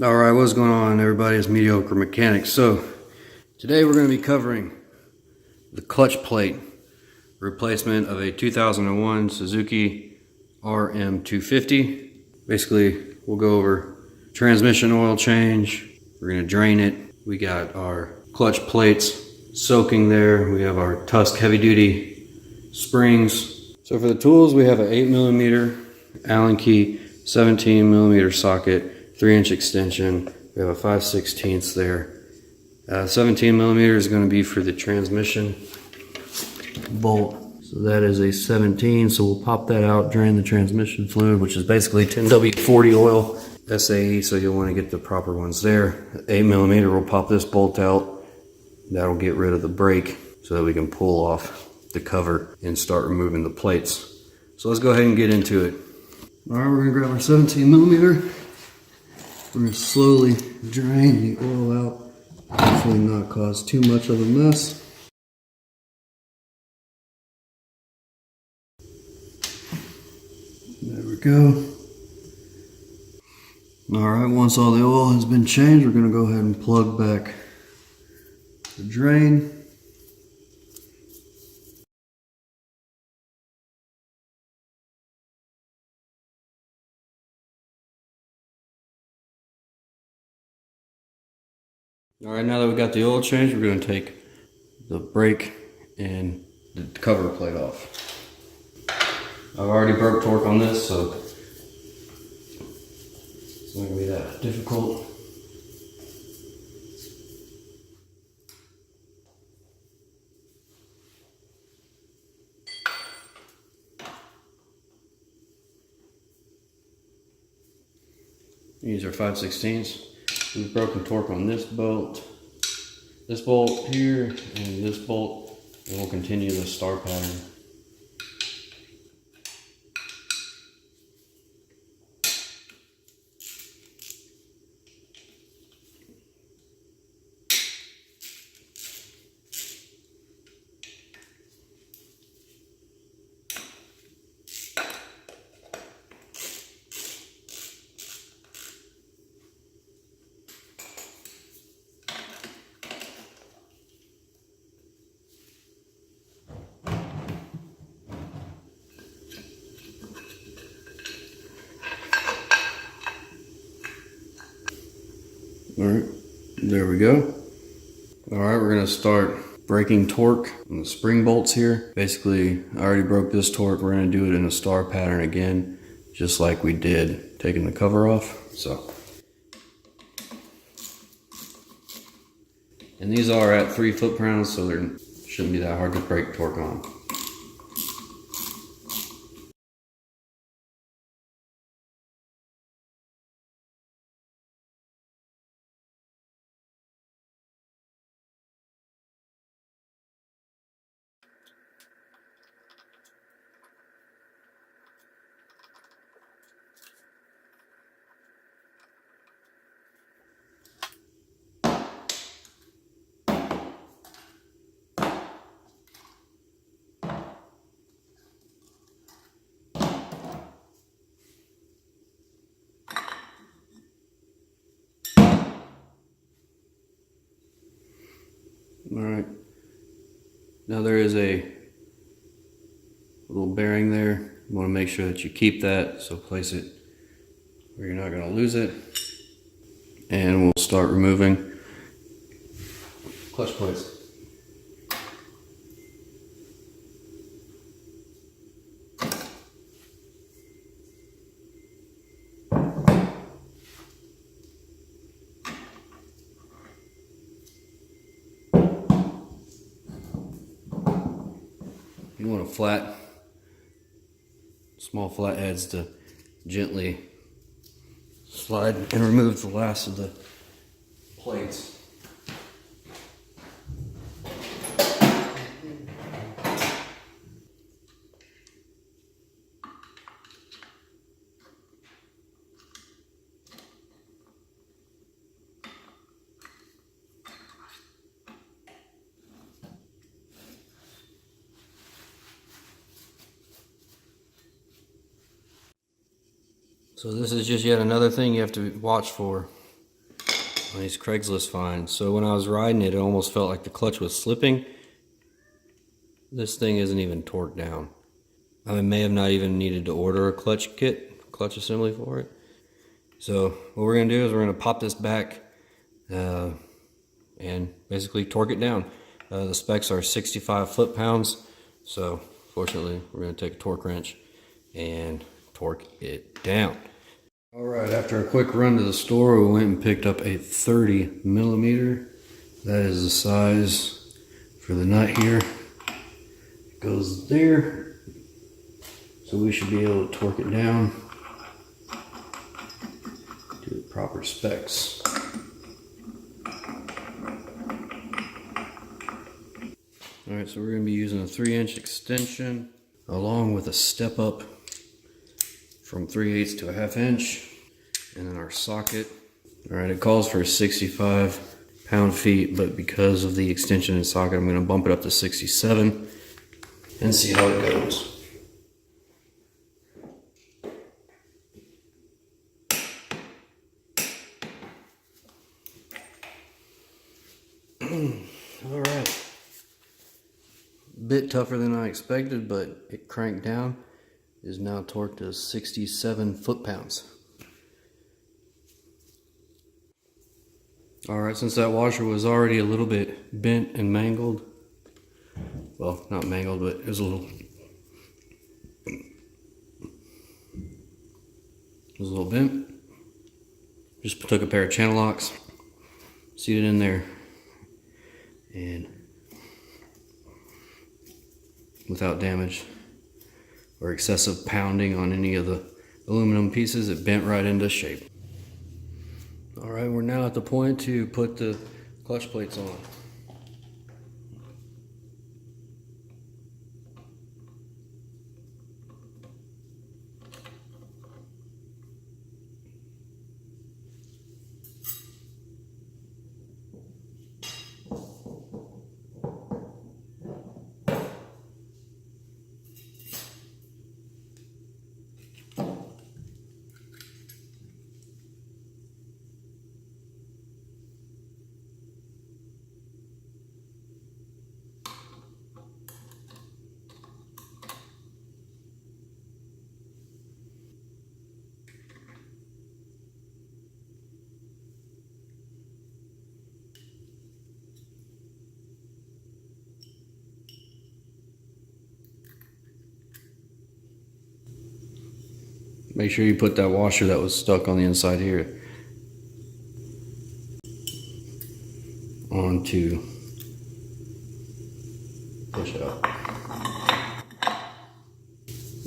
Alright, what's going on everybody? It's Mediocre Mechanics. So today we're going to be covering the clutch plate replacement of a 2001 Suzuki RM 250. Basically, we'll go over transmission oil change. We're going to drain it. We got our clutch plates soaking there. We have our Tusk heavy duty springs. So for the tools, we have an 8mm Allen key, 17mm socket, 3-inch extension. We have a 5/16 there. 17mm is going to be for the transmission bolt. So that is a 17. So we'll pop that out, drain the transmission fluid, which is basically 10W40 oil, SAE. So you'll want to get the proper ones there. 8mm, we'll pop this bolt out. That'll get rid of the brake so that we can pull off the cover and start removing the plates. So let's go ahead and get into it. All right, we're going to grab our 17mm. We're going to slowly drain the oil out, hopefully not cause too much of a mess. There we go. Alright, once all the oil has been changed, we're going to go ahead and plug back the drain. Alright, now that we got the oil change, we're going to take the brake and the cover plate off. I've already broke torque on this, so it's not going to be that difficult. These are 5/16. We've broken torque on this bolt here, and this bolt, and we'll continue the star pattern. Alright, there we go. Alright, we're going to start breaking torque on the spring bolts here. Basically, I already broke this torque. We're going to do it in a star pattern again, just like we did taking the cover off. So, and these are at 3 foot-pounds, so there shouldn't be that hard to break torque on. Alright, now there is a little bearing there. You want to make sure that you keep that, so place it where you're not going to lose it. And we'll start removing clutch plates. You want a small flat heads to gently slide and remove the last of the plates. So this is just yet another thing you have to watch for on these Craigslist finds. So when I was riding it, it almost felt like the clutch was slipping. This thing isn't even torqued down. I may have not even needed to order a clutch kit, clutch assembly for it. So what we're gonna do is we're gonna pop this back and basically torque it down. The specs are 65 foot-pounds. So fortunately, we're gonna take a torque wrench and torque it down. All right, after a quick run to the store, we went and picked up a 30 millimeter. That is the size for the nut here. It goes there. So we should be able to torque it down to the proper specs. All right, so we're gonna be using a 3-inch extension along with a step up from 3/8 to a 1/2 inch, and then our socket. All right, it calls for 65 pound-feet, but because of the extension and socket, I'm gonna bump it up to 67 and see how it goes. All right. Bit tougher than I expected, but it cranked down. Is now torqued to 67 foot-pounds. All right, since that washer was already a little bit bent and mangled, well, not mangled, but it was a little bent. Just took a pair of channel locks, seated in there, and without damage or excessive pounding on any of the aluminum pieces, it bent right into shape. All right, we're now at the point to put the clutch plates on. Make sure you put that washer that was stuck on the inside here on to push it up.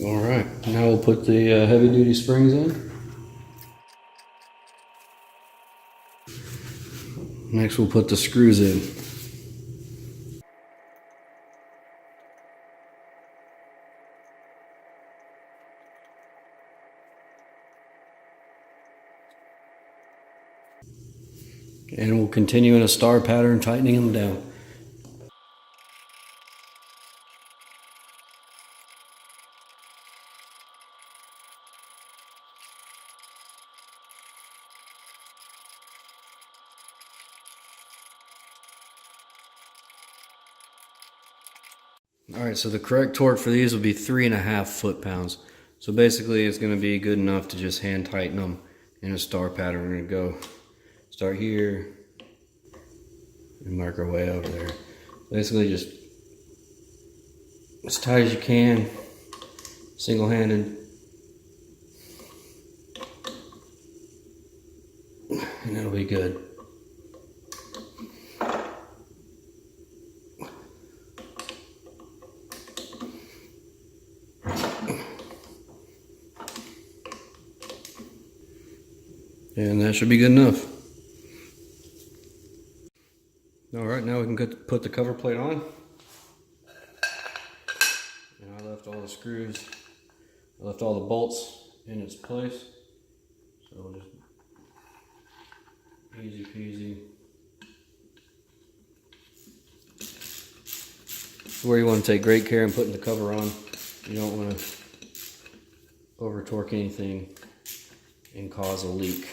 All right, now we'll put the heavy duty springs in. Next we'll put the screws in. And we'll continue in a star pattern, tightening them down. All right, so the correct torque for these will be 3.5 foot-pounds. So basically it's gonna be good enough to just hand tighten them in a star pattern. We're gonna go start here and mark our way over there. Basically just as tight as you can, single-handed. And that'll be good. And that should be good enough. All right, now we can put the cover plate on. And I left all the screws, I left all the bolts in its place. So we'll just easy peasy. Where you want to take great care in putting the cover on. You don't want to over torque anything and cause a leak.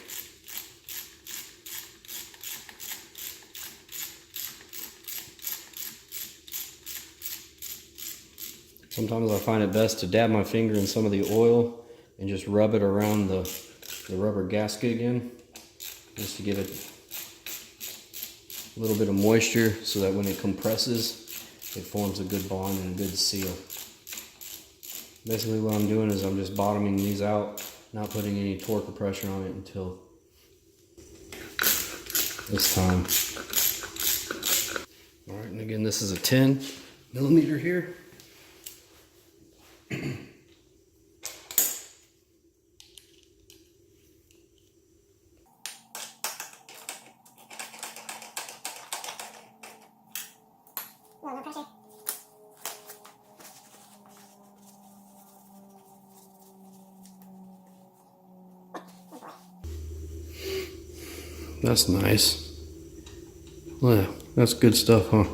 Sometimes I find it best to dab my finger in some of the oil and just rub it around the rubber gasket again, just to give it a little bit of moisture so that when it compresses, it forms a good bond and a good seal. Basically what I'm doing is I'm just bottoming these out, not putting any torque or pressure on it until this time. Alright, and again, this is a 10 millimeter here. No pressure. That's nice. Wow, that's good stuff, huh?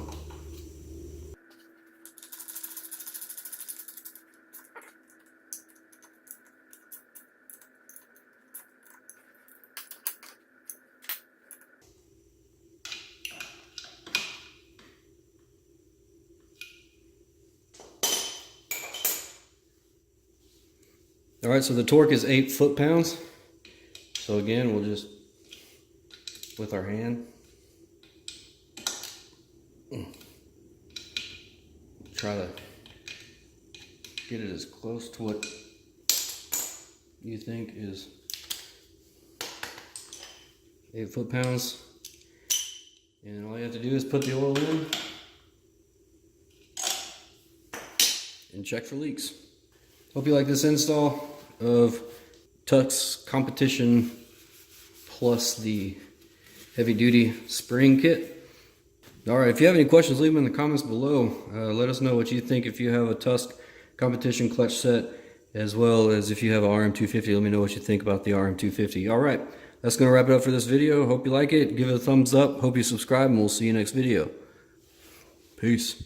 All right, so the torque is 8 foot-pounds. So again, we'll just, with our hand, try to get it as close to what you think is 8 foot-pounds. And all you have to do is put the oil in and check for leaks. Hope you like this install of Tusk Competition plus the heavy duty spring kit. Alright, if you have any questions, leave them in the comments below. Let us know what you think if you have a Tusk Competition clutch set, as well as if you have an RM250. Let me know what you think about the RM250. Alright, that's going to wrap it up for this video. Hope you like it. Give it a thumbs up. Hope you subscribe, and we'll see you next video. Peace.